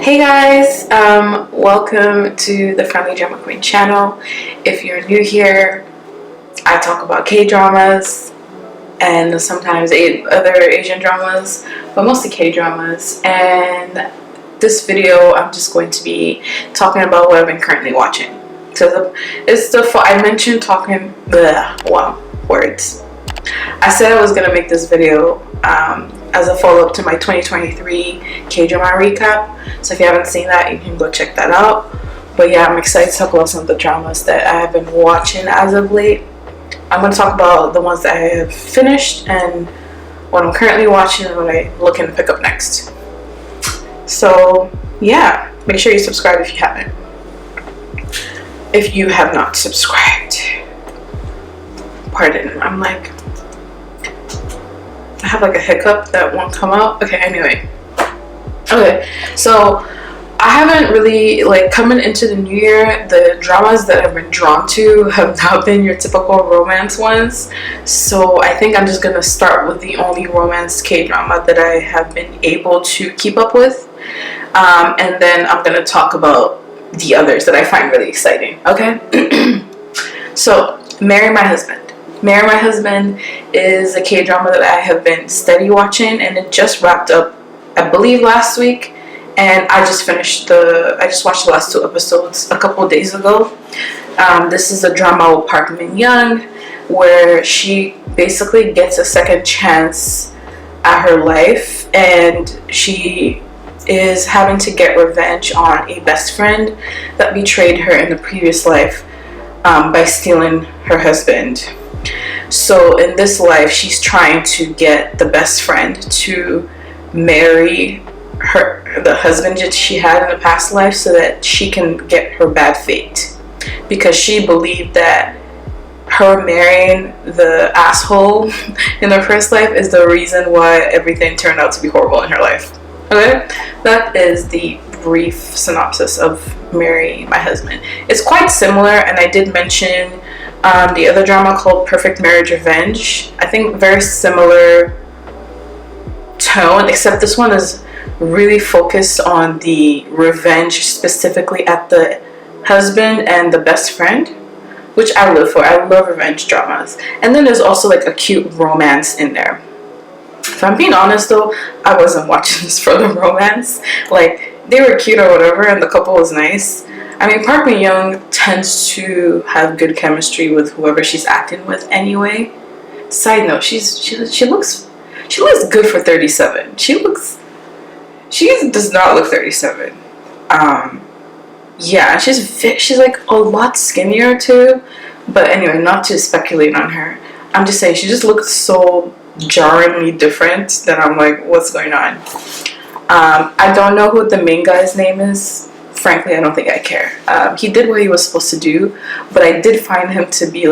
Hey guys, welcome to the Friendly Drama Queen channel. If you're new here, I talk about K-dramas and sometimes other Asian dramas, but mostly K-dramas. And this video, I'm just going to be talking about what I've been currently watching. So I mentioned talking, words. I said I was gonna make this video as a follow-up to my 2023 K-drama recap. So if you haven't seen that, you can go check that out. But yeah, I'm excited to talk about some of the dramas that I have been watching as of late. I'm going to talk about the ones that I have finished and what I'm currently watching and what I'm looking to pick up next. So yeah, make sure you subscribe if you haven't. If you have not subscribed. Pardon, I have like a hiccup that won't come out. Okay, anyway. Okay, so I haven't really, coming into the new year, the dramas that I've been drawn to have not been your typical romance ones. So I think I'm just gonna start with the only romance K-drama that I have been able to keep up with. And then I'm gonna talk about the others that I find really exciting, okay? So, Marry My Husband. Marry My Husband is a K-drama that I have been steady watching, and it just wrapped up, I believe, last week. And I just watched the last 2 episodes a couple of days ago. This is a drama with Park Min-young, where she basically gets a second chance at her life, and she is having to get revenge on a best friend that betrayed her in the previous life by stealing her husband. So in this life, she's trying to get the best friend to marry the husband that she had in the past life so that she can get her bad fate, because she believed that her marrying the asshole in her first life is the reason why everything turned out to be horrible in her life. Okay, that is the brief synopsis of Marry My Husband. It's quite similar, and I did mention the other drama called Perfect Marriage Revenge. I think very similar tone, except this one is really focused on the revenge, specifically at the husband and the best friend, which I live for. I love revenge dramas. And then there's also like a cute romance in there. If I'm being honest though, I wasn't watching this for the romance. They were cute or whatever, and the couple was nice. I mean, Park Min-young tends to have good chemistry with whoever she's acting with anyway. Side note, she looks good for 37. She does not look 37. Yeah, she's like a lot skinnier too. But anyway, not to speculate on her. I'm just saying she just looks so jarringly different that I'm like, what's going on? I don't know who the main guy's name is. Frankly, I don't think I care. He did what he was supposed to do, but I did find him to be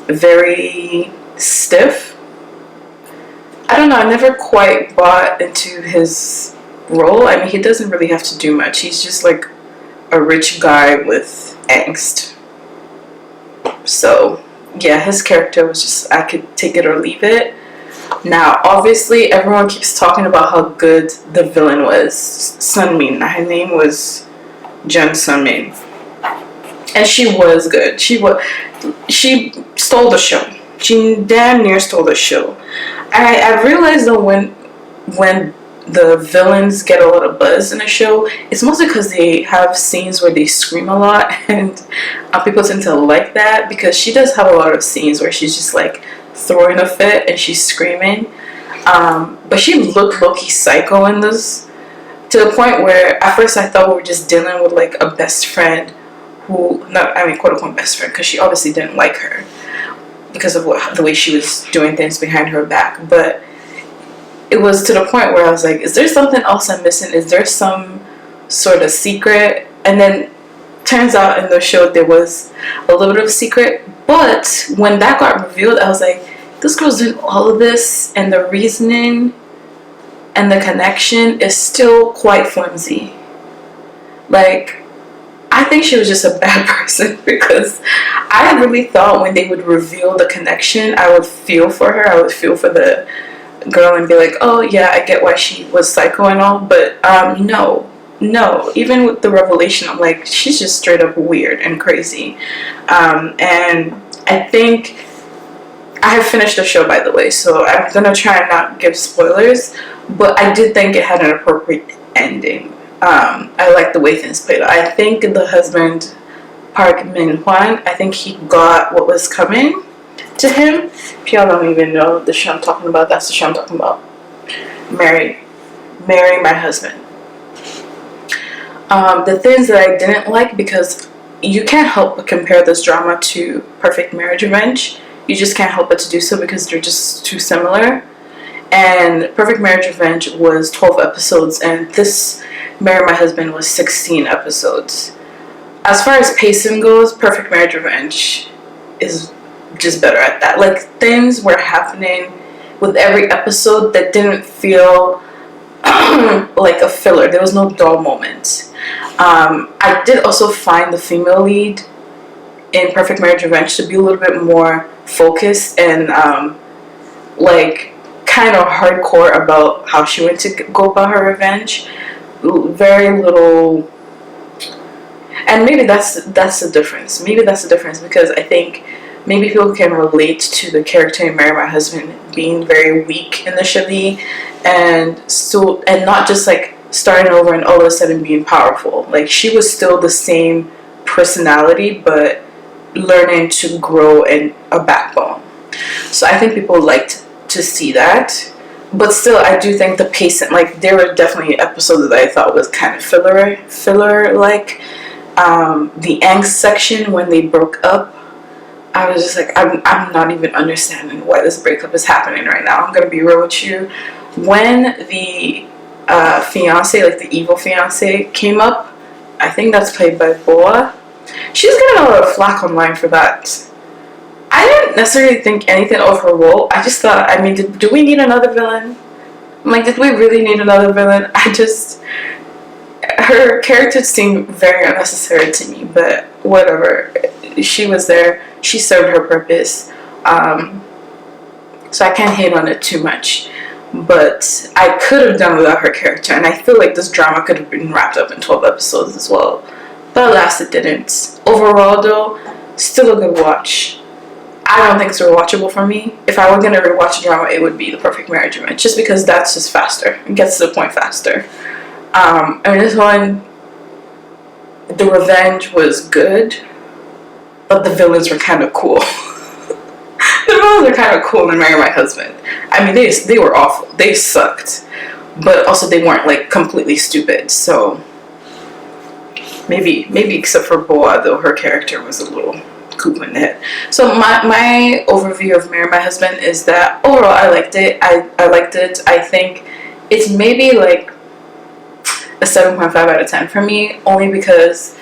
very stiff. I don't know, I never quite bought into his role. I mean, he doesn't really have to do much. He's just like a rich guy with angst. So yeah, his character was just, I could take it or leave it. Now, obviously, everyone keeps talking about how good the villain was. Sunmin. Her name was Jun Sunmin. And she was good. She stole the show. She damn near stole the show. I realized that when the villains get a lot of buzz in a show, it's mostly because they have scenes where they scream a lot, and people tend to like that, because she does have a lot of scenes where she's just throwing a fit and she's screaming. But she looked low-key psycho in this, to the point where at first I thought we were just dealing with a best friend quote unquote best friend, because she obviously didn't like her because of the way she was doing things behind her back. But it was to the point where I was like, is there something else I'm missing? Is there some sort of secret? And then turns out in the show there was a little bit of secret. But when that got revealed, I was like, this girl's doing all of this, and the reasoning and the connection is still quite flimsy. I think she was just a bad person, because I really thought when they would reveal the connection, I would feel for her. I would feel for the girl and be like, oh yeah, I get why she was psycho and all. But no, no, even with the revelation, I'm like, she's just straight up weird and crazy. And I think I have finished the show, by the way, so I'm gonna try and not give spoilers, but I did think it had an appropriate ending. I like the way things played out. I think the husband, Park Min Hwan, I think he got what was coming to him. If y'all don't even know the show I'm talking about, that's the show I'm talking about. Marry My Husband. The things that I didn't like, because you can't help but compare this drama to Perfect Marriage Revenge. You just can't help but to do so because they're just too similar. And Perfect Marriage Revenge was 12 episodes, and this Marry My Husband was 16 episodes. As far as pacing goes, Perfect Marriage Revenge is just better at that. Like, things were happening with every episode that didn't feel like a filler. There was no dull moments. I did also find the female lead in Perfect Marriage Revenge to be a little bit more focused and like kind of hardcore about how she went to go about her revenge. Very little, and maybe that's the difference. Maybe that's the difference, because I think maybe people can relate to the character in Marry My Husband being very weak initially, and not just like starting over and all of a sudden being powerful. Like, she was still the same personality, but learning to grow in a backbone. So I think people liked to see that. But still, I do think the pacing, like, there were definitely episodes that I thought was kind of filler like. The angst section when they broke up, I was just like, I'm not even understanding why this breakup is happening right now. I'm gonna be real with you. When the fiance, like the evil fiance, came up, I think that's played by Boa. She's getting a lot of flack online for that. I didn't necessarily think anything of her role. I just thought, I mean, do we need another villain? I'm like, did we really need another villain? Her character seemed very unnecessary to me, but whatever. She was there. She served her purpose. So I can't hate on it too much. But I could have done without her character, and I feel like this drama could have been wrapped up in 12 episodes as well. But alas, it didn't. Overall, though, still a good watch. I don't think it's rewatchable for me. If I were going to rewatch a drama, it would be The Perfect Marriage Revenge, just because that's just faster. It gets to the point faster. I mean, this one, the revenge was good, but the villains were kind of cool. The villains were kind of cool in Marry My Husband. I mean, they were awful. They sucked. But also they weren't, like, completely stupid. So maybe except for Boa, though, her character was a little cool in the head. So my overview of Marry My Husband is that overall I liked it. I liked it. I think it's maybe like a 7.5 out of 10 for me, only because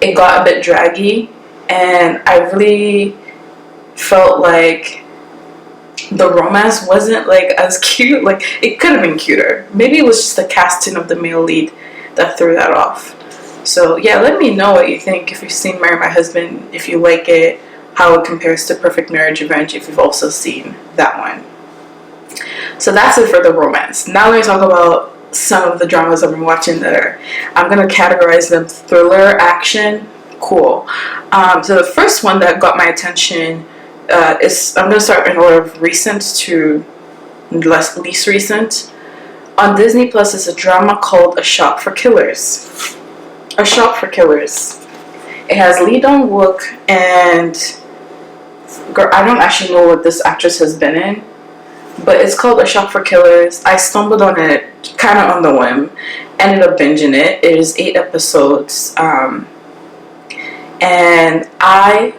it got a bit draggy, and I really felt like the romance wasn't like as cute. Like, it could have been cuter. Maybe it was just the casting of the male lead that threw that off. So yeah, let me know what you think, if you've seen Marry My Husband, if you like it, how it compares to Perfect Marriage Revenge, if you've also seen that one. So that's it for the romance. Now let me talk about some of the dramas I've been watching that are, I'm going to categorize them thriller, action, cool. So the first one that got my attention is, I'm going to start in order of recent to least recent. On Disney Plus is a drama called A Shop for Killers. A Shop for Killers. It has Lee Dong-wook and, girl, I don't actually know what this actress has been in, but it's called A Shop for Killers. I stumbled on it kind of on the whim, ended up binging it. It is 8 episodes, and I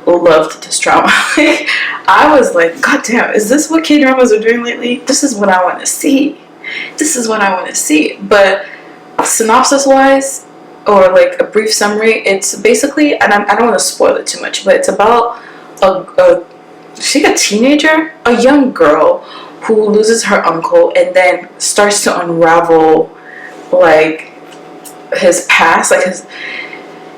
loved this drama. I was like, God damn, is this what K-dramas are doing lately? This is what I want to see. This is what I want to see. But synopsis wise, or like a brief summary, it's basically, and I don't want to spoil it too much, but it's about she's a teenager, a young girl who loses her uncle and then starts to unravel like his past, like his,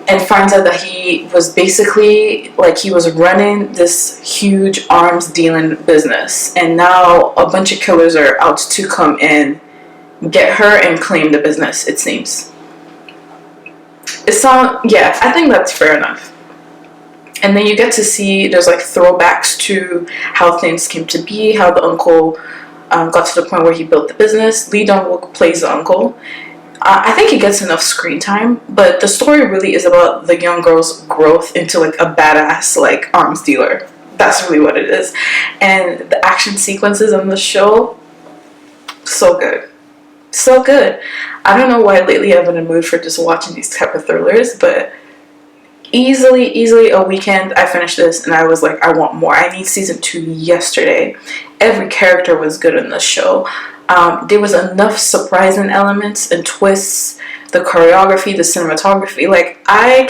and finds out that he was basically, like, he was running this huge arms dealing business, and now a bunch of killers are out to come in get her and claim the business, it seems. Yeah, I think that's fair enough. And then you get to see there's like throwbacks to how things came to be, how the uncle got to the point where he built the business. Lee Dong-wook plays the uncle. I think he gets enough screen time, but the story really is about the young girl's growth into like a badass like arms dealer. That's really what it is. And the action sequences on the show, so good. So good. I don't know why lately I've been in a mood for just watching these type of thrillers, but easily a weekend I finished this and I was like, I want more. I need season 2 yesterday. Every character was good in the show. There was enough surprising elements and twists, the choreography, the cinematography. Like, I'm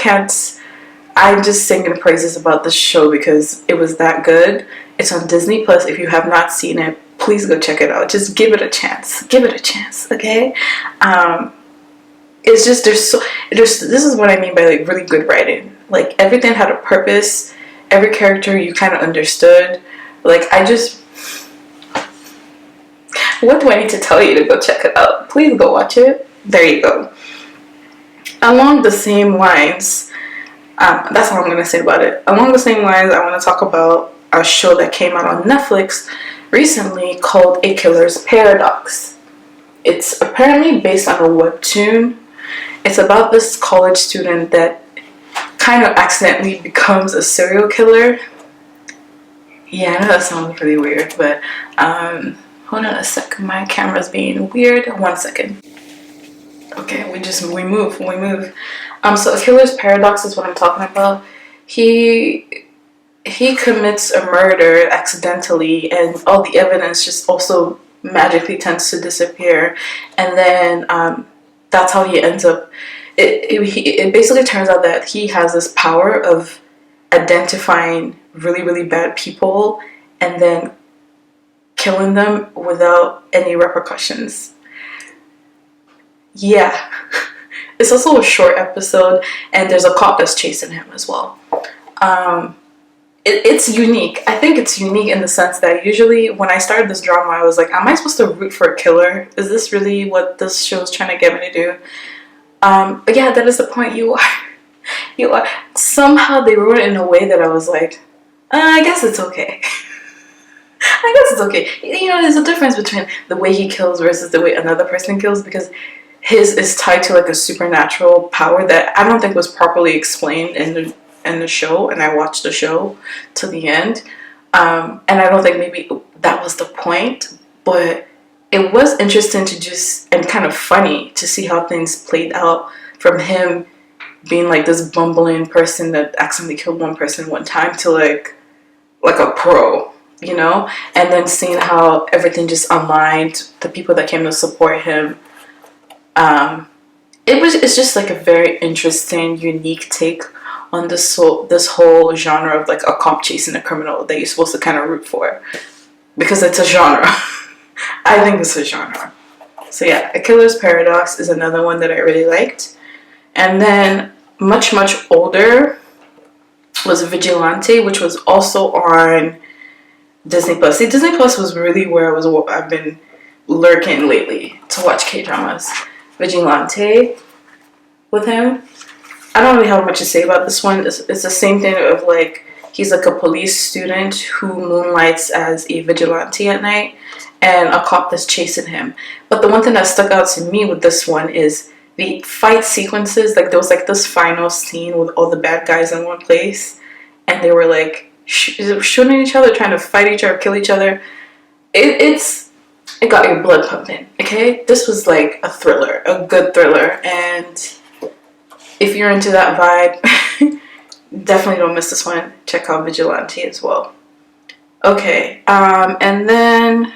just singing praises about this show because it was that good. It's on Disney Plus. If you have not seen it, please go check it out. Just give it a chance. Give it a chance, okay? It's just this is what I mean by like really good writing. Like, everything had a purpose. Every character you kind of understood. Like, what do I need to tell you to go check it out? Please go watch it. There you go. Along the same lines, that's all I'm gonna say about it. Along the same lines, I want to talk about a show that came out on Netflix recently called A Killer's Paradox. It's apparently based on a webtoon. It's about this college student that kind of accidentally becomes a serial killer. Yeah, I know that sounds really weird, but hold on a sec. My camera's being weird. 1 second. Okay, we move. So A Killer's Paradox is what I'm talking about. He commits a murder accidentally, and all the evidence just also magically tends to disappear, and then that's how he ends up. It basically turns out that he has this power of identifying really bad people and then killing them without any repercussions. Yeah. It's also a short episode, and there's a cop that's chasing him as well. It's unique. I think it's unique in the sense that usually when I started this drama, I was like, am I supposed to root for a killer? Is this really what this show is trying to get me to do? But yeah, that is the point. You are. Somehow they wrote it in a way that I was like, I guess it's okay. I guess it's okay. You know, there's a difference between the way he kills versus the way another person kills, because his is tied to like a supernatural power that I don't think was properly explained in the show, and I watched the show to the end. And I don't think maybe that was the point, but it was interesting to just, and kind of funny to see how things played out from him being like this bumbling person that accidentally killed one person one time to like a pro, you know? And then seeing how everything just aligned, the people that came to support him. It's just like a very interesting, unique take on this whole genre of like a cop chasing a criminal that you're supposed to kind of root for, because it's a genre. I think it's a genre. So yeah, A Killer's Paradox is another one that I really liked. And then much older was Vigilante, which was also on Disney Plus. See, Disney Plus was really where I've been lurking lately to watch K-dramas. Vigilante with him. I don't really have much to say about this one. It's the same thing of like, he's like a police student who moonlights as a vigilante at night, and a cop that's chasing him. But the one thing that stuck out to me with this one is the fight sequences. Like, there was like this final scene with all the bad guys in one place, and they were like shooting each other, trying to fight each other, kill each other. It got your blood pumping, okay? This was like a thriller, a good thriller, and if you're into that vibe, definitely don't miss this one. Check out Vigilante as well. Okay, and then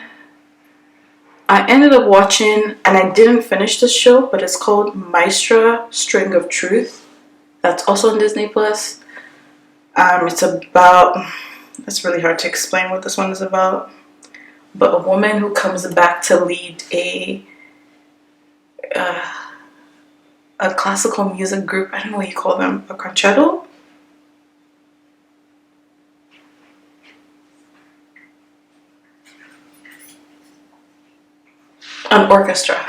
I ended up watching, and I didn't finish this show, but it's called Maestra String of Truth. That's also on Disney Plus. It's really hard to explain what this one is about, but a woman who comes back to lead a classical music group. I don't know what you call them, a concerto? an orchestra.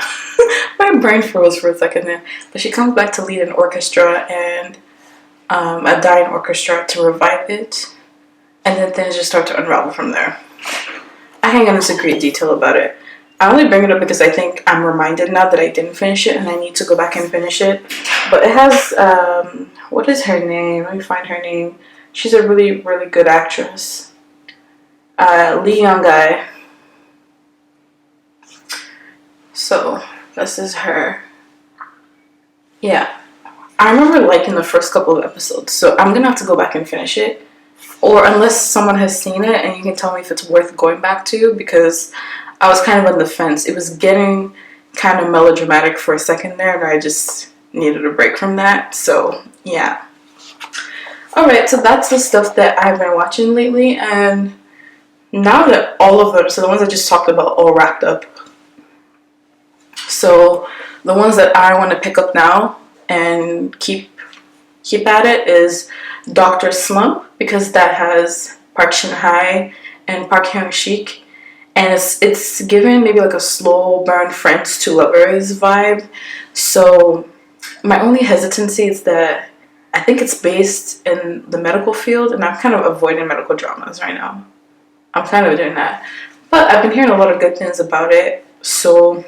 My brain froze for a second there. But she comes back to lead an orchestra and a dying orchestra to revive it. And then things just start to unravel from there. I can't get into great detail about it. I only bring it up because I think I'm reminded now that I didn't finish it and I need to go back and finish it. But it has, what is her name? Let me find her name. She's a really, really good actress. Lee Young-gai. So, this is her. Yeah. I remember liking the first couple of episodes, so I'm gonna have to go back and finish it. Or unless someone has seen it and you can tell me if it's worth going back to, because I was kind of on the fence. It was getting kind of melodramatic for a second there, and I just needed a break from that. So, yeah. Alright, so that's the stuff that I've been watching lately, and now that all of them, so the ones I just talked about, all wrapped up. So, the ones that I want to pick up now and keep at it is Dr. Slump, because that has Park Shin-hye and Park Hyung-sik, and it's given maybe like a slow burn friends to lovers vibe. So my only hesitancy is that I think it's based in the medical field, and I'm kind of avoiding medical dramas right now. I'm kind of doing that, but I've been hearing a lot of good things about it. So,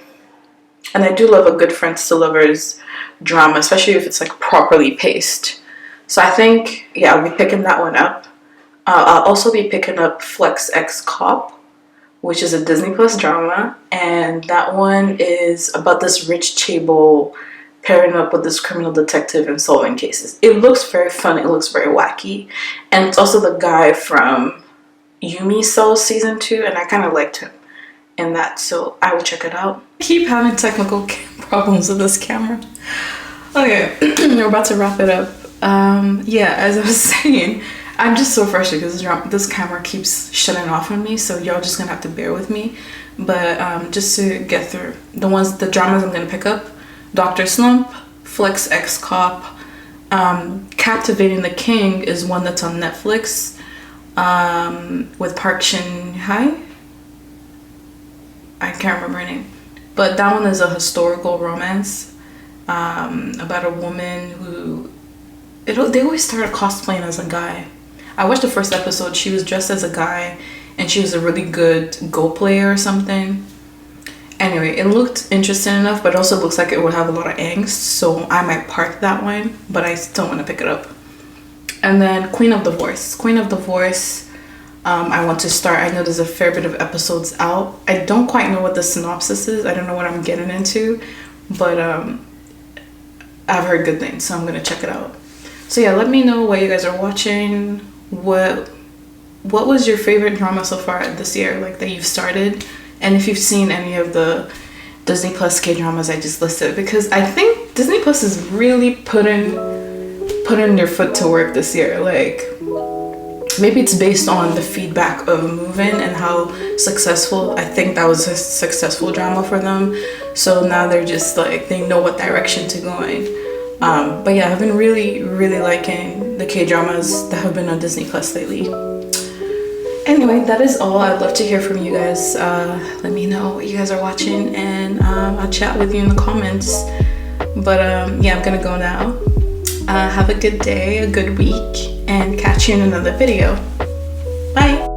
and I do love a good friends to lovers drama, especially if it's like properly paced. So I think, yeah, I'll be picking that one up. I'll also be picking up Flex X Cop, which is a Disney Plus drama, and that one is about this rich chaebol pairing up with this criminal detective and solving cases. It looks very fun, it looks very wacky, and it's also the guy from Yumi Soul Season 2, and I kind of liked him in that, so I will check it out. I keep having technical problems with this camera. Okay, we're about to wrap it up. Yeah, as I was saying, I'm just so frustrated because this camera keeps shutting off on me, so y'all just gonna have to bear with me. But just to get through the dramas I'm gonna pick up: Dr. Slump, Flex X Cop, Captivating the King is one that's on Netflix, with Park Shin-hye. I can't remember her name, but that one is a historical romance about a woman who they always start cosplaying as a guy. I watched the first episode. She was dressed as a guy, and she was a really good Go player or something. Anyway, it looked interesting enough, but also looks like it would have a lot of angst, so I might park that one, but I still want to pick it up. And then Queen of Divorce. I want to start. I know there's a fair bit of episodes out. I don't quite know what the synopsis is. I don't know what I'm getting into, but I've heard good things, so I'm going to check it out. So yeah, let me know what you guys are watching. What was your favorite drama so far this year, like that you've started? And if you've seen any of the Disney Plus K-dramas I just listed, because I think Disney Plus is really putting their foot to work this year. Like, maybe it's based on the feedback of Move-In and how successful, I think that was a successful drama for them. So now they're just like, they know what direction to go in. But yeah, I've been really, really liking the K-dramas that have been on Disney Plus lately. Anyway, that is all. I'd love to hear from you guys. Let me know what you guys are watching, and I'll chat with you in the comments. But yeah, I'm gonna go now. Have a good day, a good week, and catch you in another video. Bye!